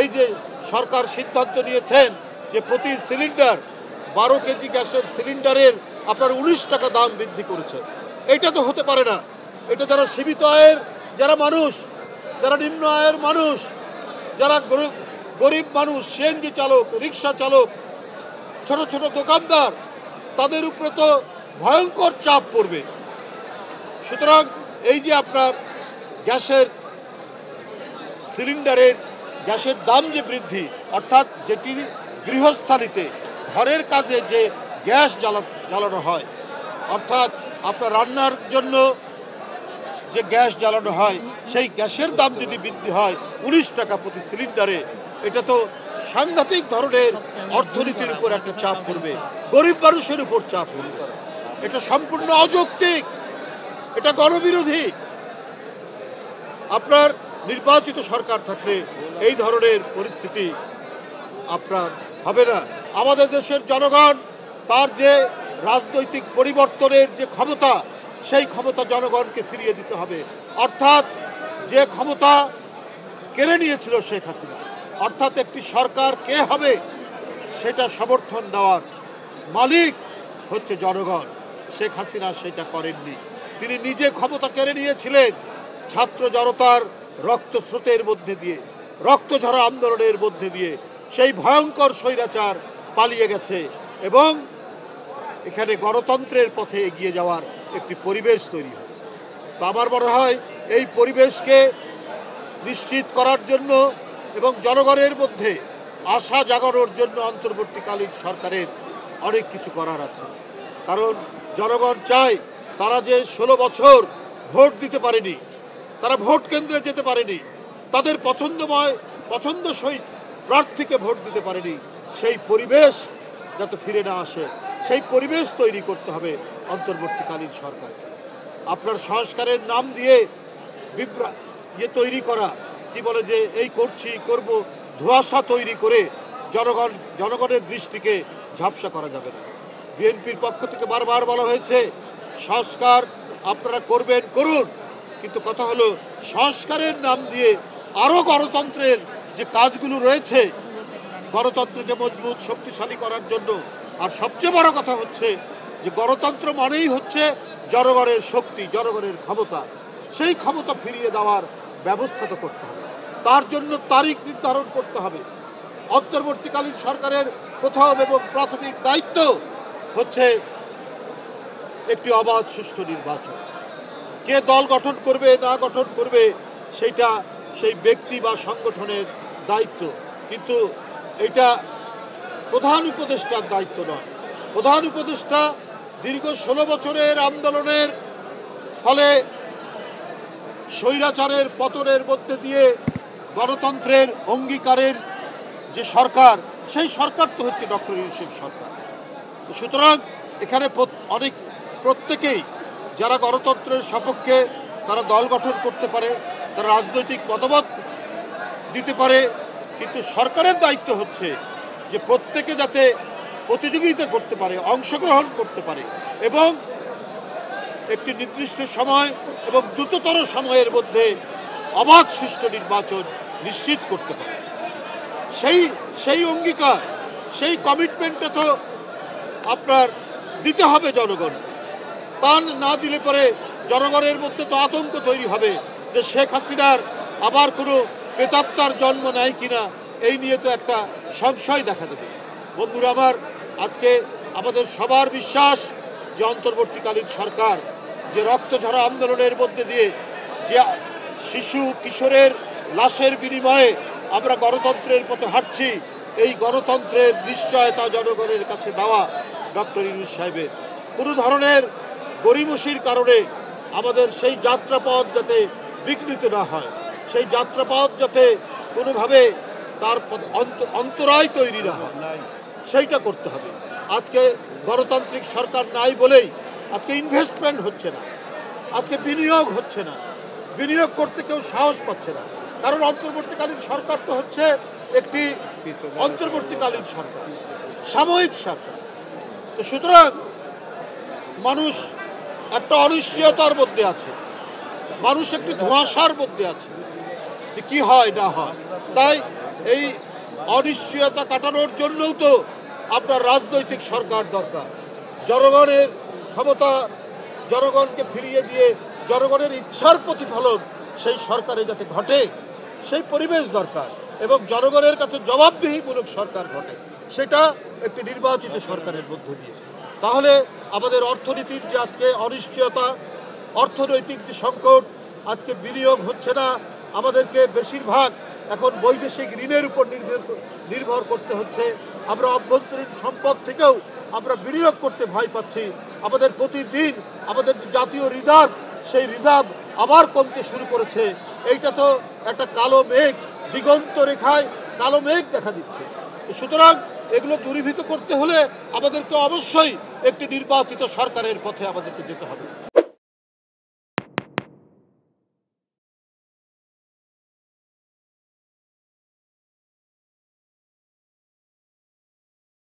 এই যে সরকার সিদ্ধান্ত নিয়েছেন যে প্রতি সিলিন্ডার 12 কেজি গ্যাসের সিলিন্ডারের আপনার 19 টাকা দাম বৃদ্ধি করেছে, এটা তো হতে পারে না। এটা যারা সীমিত আয়ের যারা মানুষ, যারা নিম্ন আয়ের মানুষ, যারা গরিব মানুষ, সিএনজি চালক, রিক্সা চালক, ছোট ছোট দোকানদার, তাদের উপরে তো ভয়ঙ্কর চাপ পড়বে। সুতরাং এই যে আপনার গ্যাসের সিলিন্ডারের গ্যাসের দাম যে বৃদ্ধি, অর্থাৎ যেটি গৃহস্থালিতে ঘরের কাজে যে গ্যাস জ্বালানো হয়, অর্থাৎ আপনার রান্নার জন্য যে গ্যাস জ্বালানো হয়, সেই গ্যাসের দাম যদি বৃদ্ধি হয় 19 টাকা প্রতি সিলিন্ডারে, এটা তো সাংঘাতিক ধরনের অর্থনীতির উপর একটা চাপ পড়বে, গরিব মানুষের উপর চাপ পড়বে। এটা সম্পূর্ণ অযৌক্তিক, এটা গণবিরোধী। আপনার নির্বাচিত সরকার থাকলে এই ধরনের পরিস্থিতি আপনার হবে না। আমাদের দেশের জনগণ তার যে রাজনৈতিক পরিবর্তনের যে ক্ষমতা, সেই ক্ষমতা জনগণকে ফিরিয়ে দিতে হবে। অর্থাৎ যে ক্ষমতা কেড়ে নিয়েছিল শেখ হাসিনা, অর্থাৎ একটি সরকার কে হবে সেটা সমর্থন দেওয়ার মালিক হচ্ছে জনগণ। শেখ হাসিনা সেটা করেননি। তিনি নিজে ক্ষমতা কেড়ে নিয়েছিলেন ছাত্র জনতার রক্তস্রোতের মধ্যে দিয়ে, রক্তঝরা আন্দোলনের মধ্যে দিয়ে। সেই ভয়ঙ্কর স্বৈরাচার পালিয়ে গেছে এবং এখানে গণতন্ত্রের পথে এগিয়ে যাওয়ার একটি পরিবেশ তৈরি হয়েছে। তো আমার মনে হয় এই পরিবেশকে নিশ্চিত করার জন্য এবং জনগণের মধ্যে আশা জাগানোর জন্য অন্তর্বর্তীকালীন সরকারের অনেক কিছু করার আছে। কারণ জনগণ চায়, তারা যে 16 বছর ভোট দিতে পারেনি, তারা ভোট কেন্দ্রে যেতে পারেনি, তাদের পছন্দসই প্রার্থীকে ভোট দিতে পারেনি, সেই পরিবেশ যাতে ফিরে না আসে, সেই পরিবেশ তৈরি করতে হবে অন্তর্বর্তীকালীন সরকারকে। আপনার সংস্কারের নাম দিয়ে তৈরি করা, কি বলে যে এই করব, ধোঁয়াশা তৈরি করে জনগণের দৃষ্টিকে ঝাপসা করা যাবে না। বিএনপির পক্ষ থেকে বারবার বলা হয়েছে সংস্কার আপনারা করুন, কিন্তু কথা হলো সংস্কারের নাম দিয়ে আরও গণতন্ত্রের যে কাজগুলো রয়েছে, গণতন্ত্রকে মজবুত শক্তিশালী করার জন্য, আর সবচেয়ে বড় কথা হচ্ছে যে গণতন্ত্র মানেই হচ্ছে জনগণের শক্তি, জনগণের ক্ষমতা, সেই ক্ষমতা ফিরিয়ে দেওয়ার ব্যবস্থা তো করতে হবে। তার জন্য তারিখ নির্ধারণ করতে হবে। অন্তর্বর্তীকালীন সরকারের প্রথম এবং প্রাথমিক দায়িত্ব হচ্ছে একটি অবাধ সুষ্ঠু নির্বাচন। কে দল গঠন করবে না গঠন করবে সেইটা সেই ব্যক্তি বা সংগঠনের দায়িত্ব, কিন্তু এটা প্রধান উপদেষ্টার দায়িত্ব নয়। প্রধান উপদেষ্টা দীর্ঘ 16 বছরের আন্দোলনের ফলে স্বৈরাচারের পতনের মধ্যে দিয়ে গণতন্ত্রের অঙ্গীকারের যে সরকার, সেই সরকার তো হচ্ছে ডক্টর ইউনূসের সরকার। সুতরাং এখানে প্রত্যেকেই যারা গণতন্ত্রের সপক্ষে, তারা দল গঠন করতে পারে, তারা রাজনৈতিক মতামত দিতে পারে, কিন্তু সরকারের দায়িত্ব হচ্ছে যে প্রত্যেকে যাতে প্রতিযোগিতা করতে পারে, অংশগ্রহণ করতে পারে এবং একটি নির্দিষ্ট সময় এবং দ্রুততর সময়ের মধ্যে অবাধ সুষ্ঠু নির্বাচন নিশ্চিত করতে পারে। সেই অঙ্গীকার, সেই কমিটমেন্টটা তো আপনার দিতে হবে জনগণ। তা না দিলে পরে জনগণের মধ্যে তো আতঙ্ক তৈরি হবে যে শেখ হাসিনার আবার কোনো প্রেতাত্মার জন্ম নেয় কিনা, এই নিয়ে তো একটা সংশয় দেখা দেবে। বন্ধুরা আমার, আজকে আমাদের সবার বিশ্বাস যে অন্তর্বর্তীকালীন সরকার যে রক্তঝরা আন্দোলনের মধ্যে দিয়ে, যে শিশু কিশোরের লাশের বিনিময়ে আমরা গণতন্ত্রের পথে হাঁটছি, এই গণতন্ত্রের নিশ্চয়তা জনগণের কাছে দেওয়া ডক্টর ইউনূস সাহেবের। কোনো ধরনের গড়িমসির কারণে আমাদের সেই যাত্রাপথ যাতে বিঘ্নিত না হয়, সেই যাত্রাপথ যাতে কোনোভাবে তার অন্তরায় তৈরি না হয়, সেইটা করতে হবে। আজকে গণতান্ত্রিক সরকার নাই বলেই আজকে ইনভেস্টমেন্ট হচ্ছে না, আজকে বিনিয়োগ হচ্ছে না, বিনিয়োগ করতে কেউ সাহস পাচ্ছে না। কারণ অন্তর্বর্তীকালীন সরকার তো হচ্ছে একটি অন্তর্বর্তীকালীন সরকার, সাময়িক সরকার। তো সুতরাং মানুষ একটা অনিশ্চয়তার মধ্যে আছে, মানুষ একটি ধোঁয়াশার মধ্যে আছে যে কি হয় না হয়। তাই এই অনিশ্চয়তা কাটানোর জন্যও তো আপনার রাজনৈতিক সরকার দরকার। জনগণের ক্ষমতা জনগণকে ফিরিয়ে দিয়ে জনগণের ইচ্ছার প্রতিফলন সেই সরকারে যাতে ঘটে সেই পরিবেশ দরকার, এবং জনগণের কাছে জবাবদিহিমূলক সরকার ঘটে, সেটা একটি নির্বাচিত সরকারের মধ্য দিয়ে। তাহলে আমাদের অর্থনীতির যে আজকে অনিশ্চয়তা, অর্থনৈতিক যে সংকট, আজকে বিনিয়োগ হচ্ছে না, আমাদেরকে বেশিরভাগ এখন বৈদেশিক ঋণের উপর নির্ভর করতে হচ্ছে, আমরা অভ্যন্তরীণ সম্পদ থেকেও আমরা বিনিয়োগ করতে ভয় পাচ্ছি, আমাদের প্রতিদিন আমাদের যে জাতীয় রিজার্ভ সেই রিজার্ভ আবার কমতে শুরু করেছে। এইটা তো একটা কালো মেঘ, দিগন্ত রেখায় কালো মেঘ দেখা দিচ্ছে। সুতরাং এগুলো দূরীভূত করতে হলে আমাদেরকে অবশ্যই একটি নির্বাচিত সরকারের পথে আমাদেরকে যেতে হবে।